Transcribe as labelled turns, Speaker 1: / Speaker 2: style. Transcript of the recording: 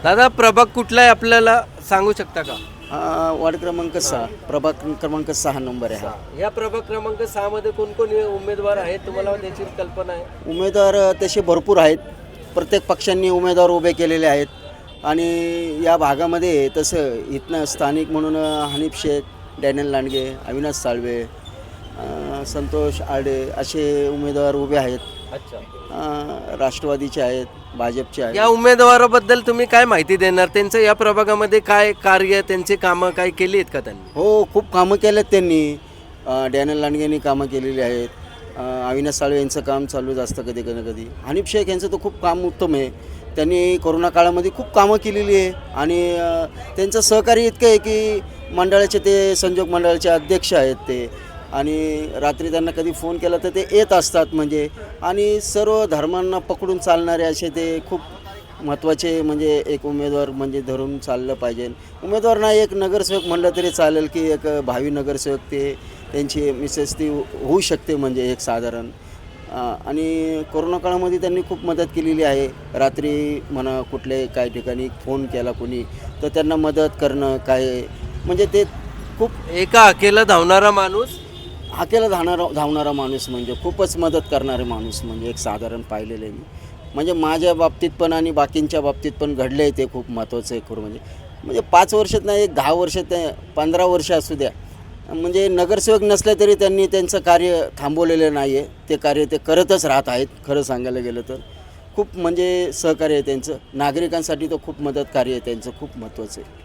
Speaker 1: दादा प्रभाग कुठला आहे आपल्याला सांगू शकता का?
Speaker 2: वार्ड क्रमांक 6, प्रभाग क्रमांक 6 नंबर आहे.
Speaker 1: या प्रभाग क्रमांक 6 मध्ये कोण कोण उमेदवार आहेत, तुम्हाला त्याची कल्पना आहे?
Speaker 2: उमेदवार तसे भरपूर आहेत. प्रत्येक पक्षांनी उमेदवार उभे केलेले आहेत आणि या भागामध्ये तसं इथनं स्थानिक म्हणून हनीफ शेख, डॅनियल लांडगे, अविनाश साळवे, संतोष आडे असे उमेदवार उभे आहेत.
Speaker 1: अच्छा,
Speaker 2: राष्ट्रवादीचे आहेत, भाजपचे आहेत.
Speaker 1: या उमेदवाराबद्दल तुम्ही काय माहिती देणार? त्यांचं या प्रभागामध्ये काय कार्य, त्यांचे कामं काय केली आहेत का त्यांनी?
Speaker 2: हो, खूप कामं केलेत त्यांनी. डॅनियल लांडगेंनी कामं केलेली आहेत. अविनाश साळवे यांचं काम चालूच असतं कधी कधी. हनीफ शेख यांचं तर खूप काम उत्तम आहे. त्यांनी कोरोना काळामध्ये खूप कामं केलेली आहे आणि त्यांचं सहकार्य इतकं आहे की मंडळाचे ते संयोजक मंडळाचे अध्यक्ष आहेत ते, आणि रात्री त्यांना कधी फोन केला तर ते येत असतात. म्हणजे आणि सर्व धर्मांना पकडून चालणारे असे ते खूप महत्त्वाचे म्हणजे एक उमेदवार म्हणजे धरून चाललं पाहिजे. उमेदवार नाही, एक नगरसेवक म्हणलं तरी चालेल की एक भावी नगरसेवक ते त्यांची मिसेस ती होऊ शकते म्हणजे एक साधारण. आणि कोरोना काळामध्ये त्यांनी खूप मदत केलेली आहे. रात्री म्हणा कुठल्याही काही ठिकाणी फोन केला कोणी तर त्यांना मदत करणं काय म्हणजे ते खूप
Speaker 1: एका अकेला धावणारा माणूस,
Speaker 2: हाकेला धावणारा माणूस म्हणजे खूपच मदत करणारे माणूस म्हणजे एक साधारण पाहिलेलं आहे मी. म्हणजे माझ्या बाबतीत पण आणि बाकींच्या बाबतीत पण घडलं आहे ते खूप महत्त्वाचं आहे खरं म्हणजे 5 वर्षात नाही, एक 10 वर्षात 15 वर्ष असू द्या, म्हणजे नगरसेवक नसले तरी त्यांनी त्यांचं कार्य थांबवलेलं नाही आहे. ते कार्य ते करतच राहत आहेत. खरं सांगायला गेलं तर खूप म्हणजे सहकार्य आहे त्यांचं. नागरिकांसाठी तर खूप मदत कार्य आहे त्यांचं, खूप महत्त्वाचं आहे.